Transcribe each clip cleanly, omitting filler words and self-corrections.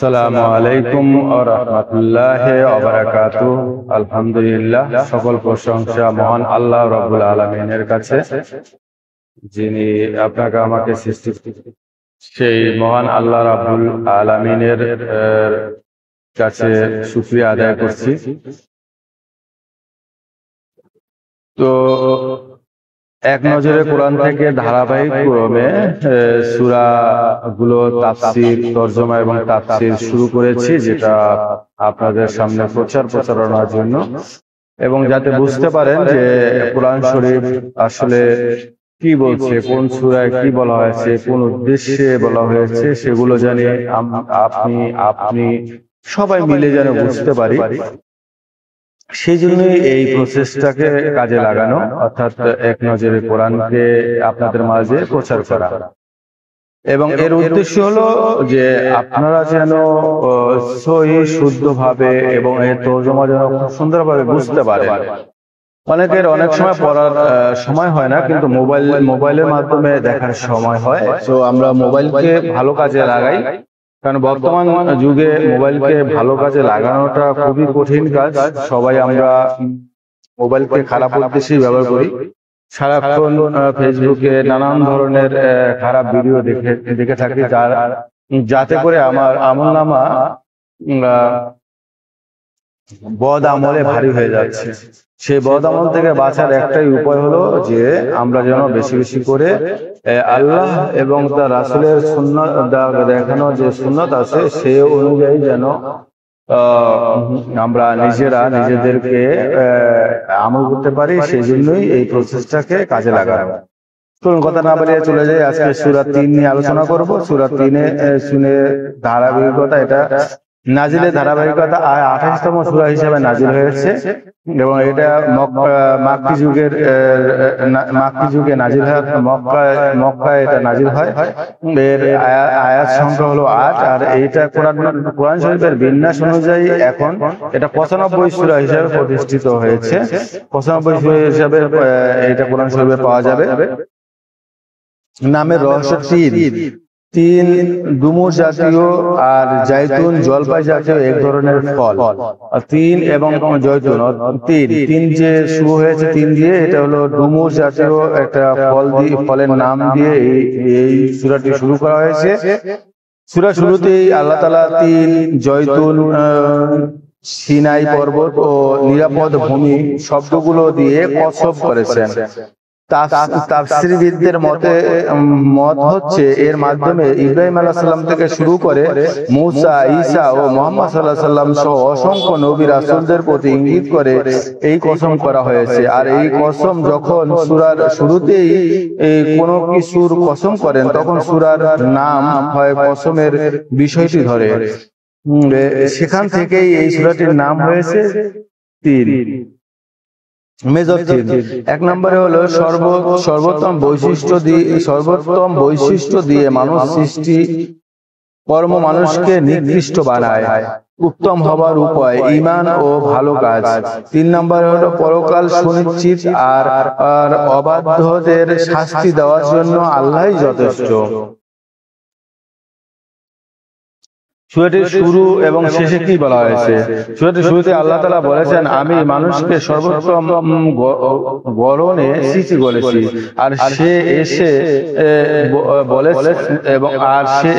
আসসালামু আলাইকুম ওয়া রাহমাতুল্লাহি ওয়া বারাকাতুহু। আলহামদুলিল্লাহ, সকল প্রশংসা মহান আল্লাহ রাব্বুল আলামিনের কাছে, যিনি আপনাকে আমাকে সৃষ্টি করেছেন। সেই মহান আল্লাহ রাব্বুল আলামিনের কাছে শুকরিয়া আদায় করছি। তো এক নজরে কোরআন থেকে ধারাবাহিক ক্রমে সূরা গুলো তাফসীর, তরজমা এবং তাফসীর শুরু করেছি, যেটা আপনাদের সামনে প্রচারণার জন্য, এবং যাতে বুঝতে পারেন যে কোরআন শরীফ আসলে কি বলছে, কোন সূরায় কি বলা হয়েছে, কোন উদ্দেশ্যে বলা হয়েছে, সেগুলো জানি আপনি সবাই মিলে যেন বুঝতে পারি। সেই জন্যই এই প্রসেসটাকে কাজে লাগানো, অর্থাৎ এক নজরে কোরআনকে আপনাদের মাঝে প্রচার করা। এবং এর উদ্দেশ্য হলো যে আপনারা যেন সহি শুদ্ধভাবে এবং এর তর্জমা যেন খুব সুন্দরভাবে বুঝতে পারেন। অনেকের অনেক সময় পড়ার সময় হয় না, কিন্তু মোবাইলের মাধ্যমে দেখার সময় হয়। তো আমরা মোবাইলকে ভালো কাজে লাগাই, কারণ বর্তমান যুগে মোবাইলকে ভালো কাজে লাগানোটা খুবই কঠিন কাজ। সবাই আমরা মোবাইলকে খারাপ উদ্দেশ্যেই ব্যবহার করি। সারাক্ষণ ফেসবুকে নানান ধরনের খারাপ ভিডিও দেখে থাকি, যাতে করে আমার আমলনামা বদ আমলে ভারী হয়ে যাচ্ছে। সেই বদ আমল থেকে বাঁচার একটাই উপায় হলো যে আমরা যেন বেশি বেশি করে আল্লাহ এবং তার রাসূলের সুন্নাত, দেখানো যে সুন্নাত আছে সে অনুযায়ী যেন আমরা নিজেদেরকে আমল করতে পারি। সেই জন্যই এই প্রসেসটাকে কাজে লাগানো। চলুন কথা না বাড়িয়ে চলে যাই। আজকে সূরা ৩ নিয়ে আলোচনা করব। সূরা ৩-এ শুনে ধারাবাহিকতা, এটা নাজিলের ধারাবাহিকতা ২৮তম সূরা হিসেবে নাজিল হয়েছে, এবং এটা মাক্কি যুগে নাজিল হয়। মক্কায় এটা নাজিল হয়। এর আয়াত সংখ্যা হলো ৮, আর এইটা কোরআন শরীফের বিন্যাস অনুযায়ী এখন এটা ৯৫ সূরা হিসেবে প্রতিষ্ঠিত হয়েছে। ৯৫ সূরা হিসেবে এটা কোরআন শরীফে পাওয়া যাবে। নামের রহস্য তিন ডুমুর জাতীয় আর জাইতুন জলপাই জাতীয় এক ধরনের ফল। তিন এবং জৈতুন, তিন যে শুরু হয়েছে তিন দিয়ে, এটা হলো ডুমুর জাতীয় একটা ফলের নাম দিয়ে এই সূরাটি শুরু করা হয়েছে। সূরা শুরুতেই আল্লাহ তাআলা তিন, জৈতুন, সিনাই পর্বত ও নিরাপদ ভূমি শব্দগুলো দিয়ে কসম করেছেন। তাফসীরবিদদের মত হচ্ছে এর মাধ্যমে ইব্রাহিম আলাইহিস সালাম থেকে শুরু করে মূসা, ঈসা ও মুহাম্মদ সাল্লাল্লাহু আলাইহি ওয়াসাল্লাম সহ অসংখ্য নবী রাসূলদের প্রতি ইঙ্গিত করে এই কসম করা হয়েছে। আর এই কসম যখন সূরার শুরুতেই কোনো কিছুর কসম করেন, তখন সূরার নাম হয় কসমের বিষয়টি ধরে। সেখান থেকেই এই সূরাটির নাম হয়েছে তিন। Major theme. এক নম্বরে হলো সর্বোত্তম বৈশিষ্ট্য দিয়ে মানুষ সৃষ্টি, কর্ম মানুষকে নিকৃষ্ট বানায়, উত্তম হবার উপায় ঈমান ও ভালো কাজ। ৩ নম্বরে হলো পরকাল সুনিশ্চিত আর অবাধ্যদের শাস্তি দেওয়ার জন্য আল্লাহই যথেষ্ট। সূরাটির শুরু এবং শেষে কি বলা হয়েছে? সূরাটির শুরুতে আল্লাহ তাআলা বলেছেন, আমি মানুষকে সর্বোত্তম গড়নে সৃষ্টি করেছি, আর সে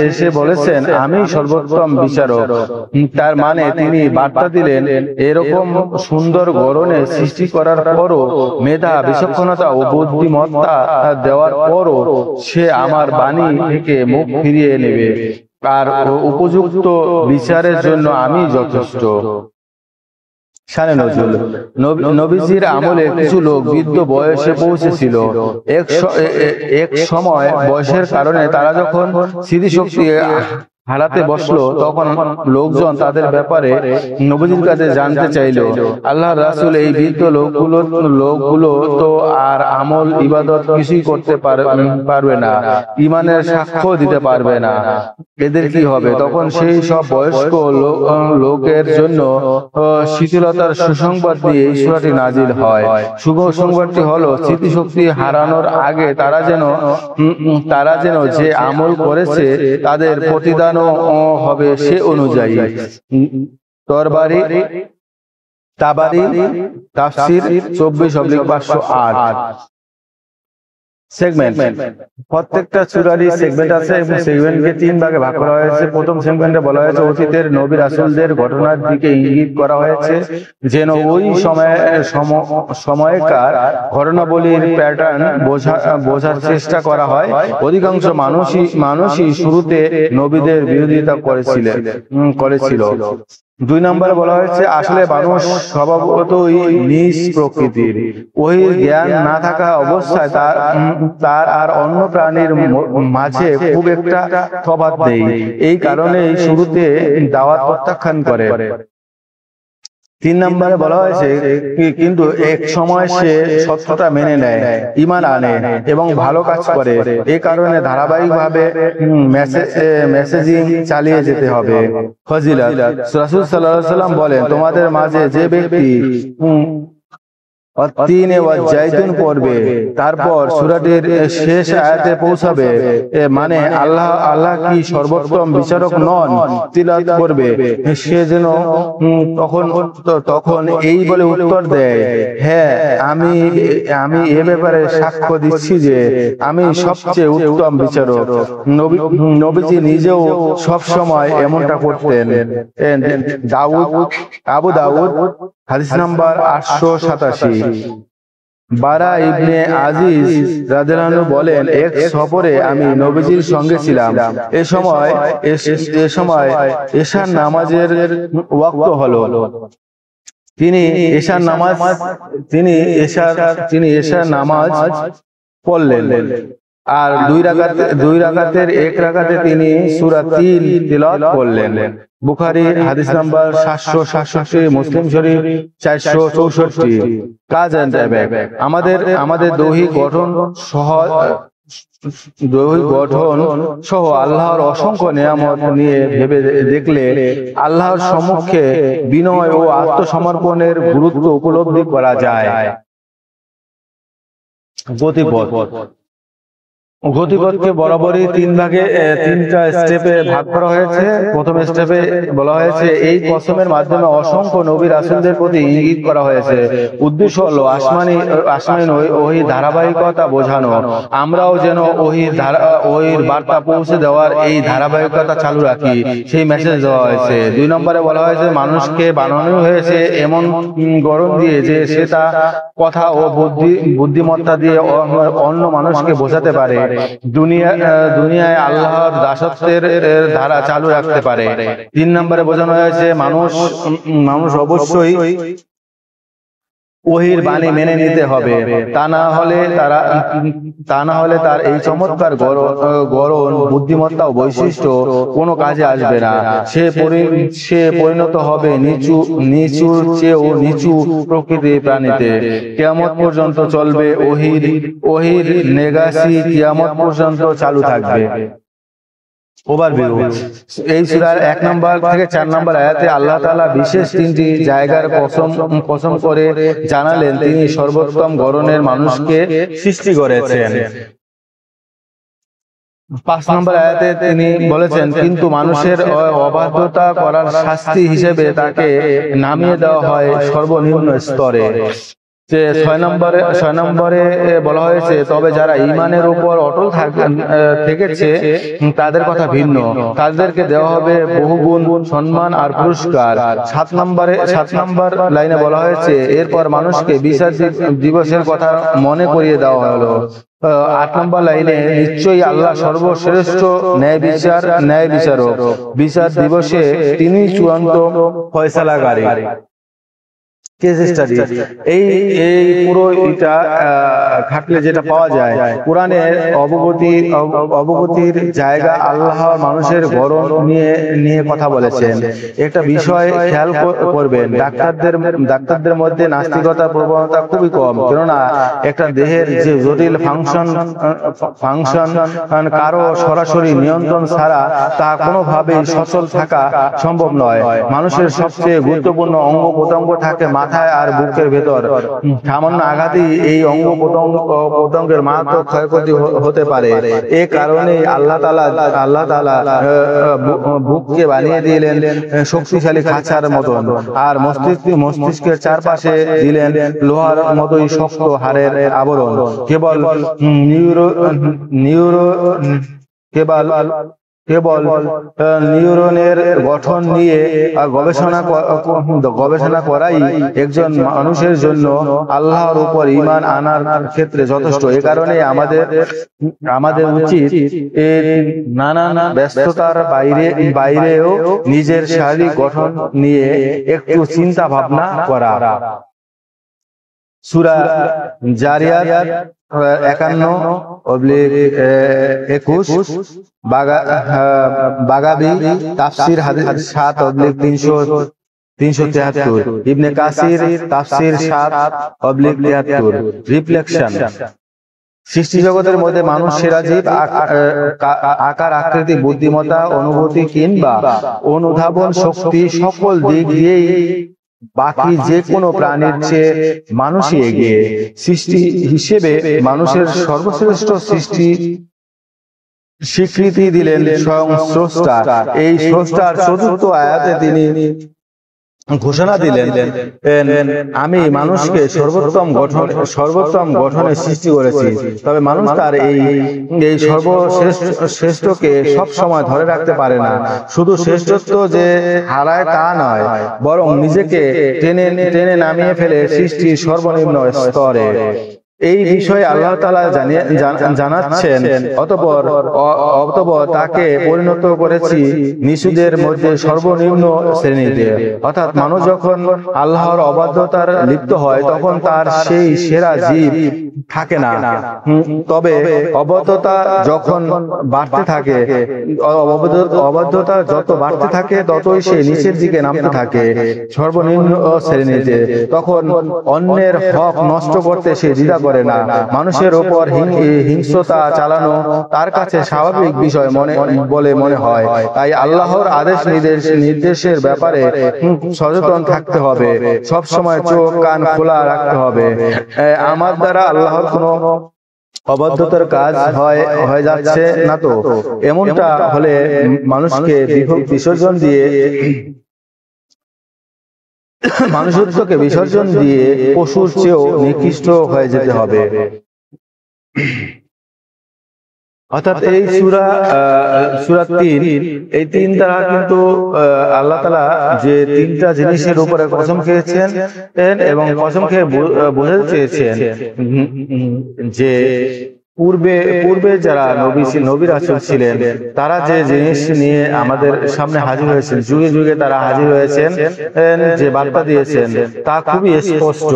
এসে বলেছেন আমি সর্বোত্তম বিচারক। তার মানে তিনি বার্তা দিলেন, এরকম সুন্দর গড়নে সৃষ্টি করার পরও, মেধা, বিচক্ষণতা ও বুদ্ধিমত্তা দেওয়ার পরও সে আমার বাণী থেকে মুখ ফিরিয়ে নেবে, আর উপযুক্ত বিচারের জন্য আমি যথেষ্ট। শানে নজুল। নবীজির আমলে কিছু লোক বৃদ্ধ বয়সে পৌঁছেছিল। এক সময় বয়সের কারণে তারা যখন স্মৃতিশক্তি হারাতে বসলো, তখন লোকজন তাদের ব্যাপারে নবীজির কাছে জানতে চাইল। আল্লাহর রাসূল, এই বৃদ্ধ লোকগুলো তো আর আমল ইবাদত কিছুই করতে পারবে না, ঈমানের সাক্ষ্য দিতে পারবে না, এদের কি হবে? তখন সেই সব বয়স্ক লোকের জন্য শিথিলতার সুসংবাদ দিয়ে এই সূরাটি নাজিল হয়। সুসংবাদটি হলো, স্মৃতিশক্তি হারানোর আগে তারা যেন যে আমল করেছে তাদের প্রতিদান চালানো হবে সে অনুযায়ী। তরবারি তাবারি তাফসীর 24/508। সেগমেন্ট, প্রত্যেকটা সূরারই সেগমেন্ট আছে এবং সেগমেন্টকে 3 ভাগে ভাগ করা হয়েছে। প্রথম সেগমেন্টে বলা হয়েছে অতীতের নবী রাসূলদের ঘটনার দিকে ইঙ্গিত করা হয়েছে, যেন ওই সময়কার ঘটনাবলীর প্যাটার্ন বোঝার চেষ্টা করা হয়। অধিকাংশ মানুষই শুরুতে নবীদের বিরোধিতা করেছিল। 2 নম্বরে বলা হয়েছে আসলে মানুষ স্বভাবতই নিজ প্রকৃতির। ওহির জ্ঞান না থাকা অবস্থায় তার আর অন্য প্রাণীর মাঝে খুব একটা তফাৎ নেই। এই কারণেই শুরুতে দাওয়াত প্রত্যাখ্যান করে। 3 নম্বরে বলা হয়েছে কিন্তু এক সময় সে সত্যতা মেনে নেয়, ঈমান আনে এবং ভালো কাজ করে। এই কারণে ধারাবাহিকভাবে মেসেজিং চালিয়ে যেতে হবে। ফজিলত, রাসূল সাল্লাল্লাহু আলাইহি ওয়াসাল্লাম বলেন, তোমাদের মাঝে যে ব্যক্তি তিনে ওয়া জাইতুন পড়বে, তারপর সূরাটির শেষ আয়াতে পৌঁছাবে, মানে আল্লাহ কি সর্বোত্তম বিচারক নন, তিলাওয়াত করবে, সে যেন তখন এই বলে উত্তর দেয়, হ্যাঁ আমি এ ব্যাপারে সাক্ষ্য দিচ্ছি যে আমি সবচেয়ে উত্তম বিচারক। নবীজি নিজেও সব সময় এমনটা করতেন। আবু দাউদ হাদিস নাম্বার 887। বারা ইবনে আজিজ রাদিয়াল্লাহু আনহু বলেন, এক সফরে আমি নবীজির সঙ্গে ছিলাম। এ সময় এশার নামাজের ওয়াক্ত হলো। তিনি এশার নামাজ পড়লেন আর 2 রাকাতের 1 রাকাতে তিনি সূরা 3 তিলাওয়াত করলেন। বুখারী হাদিস নাম্বার 767, মুসলিম শরীফ 464। কাজ এন্ড এফেক্ট, আমাদের দৈহিক গঠন সহ আল্লাহর অসংখ্য নিয়ামত নিয়ে ভেবে দেখলে আল্লাহর সম্মুখে বিনয় ও আত্মসমর্পণের গুরুত্ব উপলব্ধি করা যায়। গতিপথকে বরাবরই 3টা স্টেপে ভাগ করা হয়েছে। প্রথম স্টেপে বলা হয়েছে এই কসমের মাধ্যমে অসংখ্য নবী রাসূলদের প্রতি ইঙ্গিত করা হয়েছে। উদ্দেশ্য হলো আসমানি ওহীর ধারাবাহিকতা বোঝানো। আমরাও যেন ওহীর বার্তা পৌঁছে দেওয়ার এই ধারাবাহিকতা চালু রাখি, সেই মেসেজ দেওয়া হয়েছে। 2 নম্বরে বলা হয়েছে মানুষকে বানানো হয়েছে এমন গড়ন দিয়ে যে সে তা কথা ও বুদ্ধিমত্তা দিয়ে অন্য মানুষকে বোঝাতে পারে, দুনিয়ায় আল্লাহর দাসত্বের ধারা চালু রাখতে পারে। 3 নম্বরে বোঝানো হয়েছে মানুষ অবশ্যই ওহীর বাণী মেনে নিতে হবে, তা না হলে তার এই চমৎকার গড়ন, বুদ্ধিমত্তা ও বৈশিষ্ট্য কোনো কাজে আসবে না। সে পরিণত হবে নিচুর চেয়েও নিচু প্রকৃতির প্রাণীতে। কিয়ামত পর্যন্ত চলবে ওহীর নেগাসি, কিয়ামত পর্যন্ত চালু থাকবে। ওভারভিউ, এই সূরার 1 নম্বর থেকে 4 নম্বর আয়াতে আল্লাহ তাআলা বিশেষ 3টি জায়গার কসম করে জানালেন তিনি সর্বোত্তম গড়নের মানুষকে সৃষ্টি করেছেন। 5 নম্বর আয়াতে তিনি বলেছেন কিন্তু মানুষের অবাধ্যতা করার শাস্তি হিসেবে তাকে নামিয়ে দেওয়া হয় সর্বনিম্ন স্তরে। 6 নম্বরে বলা হয়েছে তবে যারা ঈমানের উপর অটল থেকেছে তাদের কথা ভিন্ন, তাদেরকে দেওয়া হবে বহুগুণ সম্মান আর পুরস্কার। 7 নম্বর লাইনে বলা হয়েছে এরপর মানুষকে বিচার দিবসের কথা মনে করিয়ে দেওয়া হলো। 8 নম্বর লাইনে নিশ্চয়ই আল্লাহ সর্বশ্রেষ্ঠ ন্যায় বিচারক, বিচার দিবসে তিনি চূড়ান্ত ফয়সালাকারী। কেস স্টাডি, এই পুরো এটা ঘাটলে যেটা পাওয়া যায় কোরআনের অবগতির জায়গা আল্লাহ মানুষের গড়ন নিয়ে কথা বলেছেন। একটা বিষয় খেয়াল করবেন, ডাক্তারদের মধ্যে নাস্তিকতার প্রবণতা খুবই কম, কেননা একটা দেহের যে জটিল ফাংশন কারো সরাসরি নিয়ন্ত্রণ ছাড়া তা কোনোভাবেই সচল থাকা সম্ভব নয়। মানুষের সবচেয়ে গুরুত্বপূর্ণ অঙ্গ প্রত্যঙ্গ থাকে মাথা মাথায় আর বুকের ভেতর সামান্য আঘাতই এই অঙ্গ প্রত্যঙ্গের মারাত্মক ক্ষয়ক্ষতি হতে পারে। এ কারণে আল্লাহ তাআলা বুককে বানিয়ে দিলেন শক্তিশালী খাঁচার মতন, আর মস্তিষ্কের চারপাশে দিলেন লোহার মতোই শক্ত হাড়ের আবরণ। কেবল নিউরনের গঠন নিয়ে গবেষণা করাই একজন মানুষের জন্য আল্লাহর উপর ঈমান আনার ক্ষেত্রে যথেষ্ট। এ কারণে আমাদের উচিত নানান ব্যস্ততার বাইরেও নিজের শারীরিক গঠন নিয়ে একটু চিন্তা ভাবনা করা। সূরা জারিয়াত 51-21, বাগাবী তাফসীর হাদিস 7/373, ইবনে কাসির তাফসীর 7/73। রিফ্লেকশন: সৃষ্টি জগতের মধ্যে মানুষ সেরা জীব। আকার, আকৃতি, বুদ্ধিমত্তা, অনুভূতি কিংবা অনুধাবন শক্তি সকল দিক দিয়েই বাকি যে কোনো প্রাণীর চেয়ে মানুষই এগিয়ে। সৃষ্টি হিসেবে মানুষের সর্বশ্রেষ্ঠ সৃষ্টি স্বীকৃতি দিলেন স্বয়ং স্রষ্টা। এই স্রষ্টার চতুর্থ আয়াতে তিনি ঘোষণা দিলেন, আমি মানুষকে সর্বোত্তম গঠনে সৃষ্টি করেছি। তবে মানুষ তার এই সর্বশ্রেষ্ঠকে সব সময় ধরে রাখতে পারে না। শুধু শ্রেষ্ঠত্ব যে হারায় তা নয়, বরং নিজেকে টেনে নামিয়ে ফেলে সৃষ্টির সর্বনিম্ন স্তরে। এই বিষয়ে আল্লাহ তাআলা জানাচ্ছেন, অতঃপর তাকে পরিণত করেছি নিচুদের মধ্যে সর্বনিম্ন শ্রেণীতে। অর্থাৎ মানুষ যখন আল্লাহর অবাধ্যতার লিপ্ত হয় তখন তার সেই সেরা জীব থাকে না। তবে অবাধ্যতা যখন বাড়তে থাকে, অবাধ্যতা যত বাড়তে থাকে ততই সে নিচের দিকে নামতে থাকে, সর্বনিম্ন শ্রেণীতে। তখন অন্যের হক নষ্ট করতে সে দ্বিধা করে না। মানুষের উপর হিংস্রতা চালানো তার কাছে স্বাভাবিক বিষয় বলে মনে হয়। তাই আল্লাহর আদেশ নির্দেশের ব্যাপারে সচেতন থাকতে হবে, সব সময় চোখ কান খোলা রাখতে হবে। আমার দ্বারা আল্লাহর কোনো অবাধ্যতার কাজ হয়ে যাচ্ছে না তো? এমনটা হলে মানুষকে মানুষত্বকে বিসর্জন দিয়ে পশুর চেয়েও নিকৃষ্ট হয়ে যেতে হবে। অর্থাৎ এই সূরা 3, এই 3 দ্বারা কিন্তু আল্লাহ তাআলা যে 3টা জিনিসের উপরে কসম খেয়েছেন এবং কসম খেয়ে বোঝাতে চেয়েছেন যে পূর্বে যারা নবী রাসূল ছিলেন তারা যে জিনিস নিয়ে আমাদের সামনে হাজির হয়েছেন, যুগে যুগে তারা হাজির হয়েছেন, যে বার্তা দিয়েছেন তা খুবই স্পষ্ট।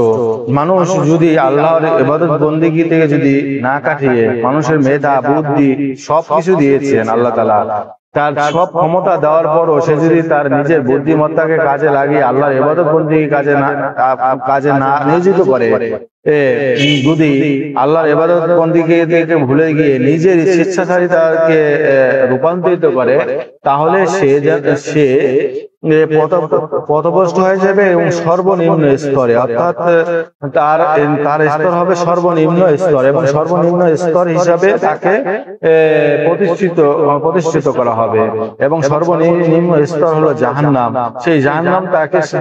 মানুষ যদি আল্লাহর ইবাদত বন্দেগী থেকে যদি না কাটিয়ে, মানুষের মেধা বুদ্ধি সবকিছু দিয়েছেন আল্লাহ তাআলা, তার সব ক্ষমতা দেওয়ার পরও সে যদি তার নিজের বুদ্ধিমত্তাকে কাজে লাগিয়ে আল্লাহর ইবাদত বন্দেগী কাজে না নিয়োজিত করে, যদি আল্লাহর ইবাদত বন্দেগী থেকে ভুলে গিয়ে নিজের স্বেচ্ছাচারিতাকে রূপান্তরিত করে, তাহলে সে পথভ্রষ্ট হয়ে যাবে এবং সর্বনিম্ন স্তরে, অর্থাৎ তার স্তর হবে সর্বনিম্ন স্তর, এবং সর্বনিম্ন স্তর হিসাবে তাকে প্রতিষ্ঠিত করা হবে। এবং সর্বনিম্ন স্তর হলো জাহান্নাম। সেই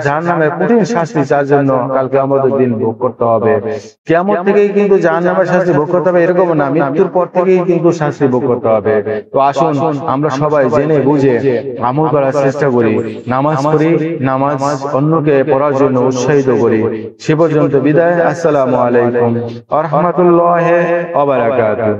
জাহান্নামের কঠিন শাস্তি তার জন্য কালকে আমাদের দিন ভোগ করতে হবে। কিয়ামত থেকেই কিন্তু জাহান্নামের শাস্তি ভোগ করতে হবে এরকম না, মৃত্যুর পর থেকেই কিন্তু শাস্তি ভোগ করতে হবে। তো আসুন আমরা সবাই জেনে বুঝে আমল করার চেষ্টা করি, নামাজ পড়ি, নামাজ অন্যকে পড়ার জন্য উৎসাহিত করি। সে পর্যন্ত বিদায়। আসসালামু আলাইকুম ওয়া রাহমাতুল্লাহি ওয়া বারাকাতুহু।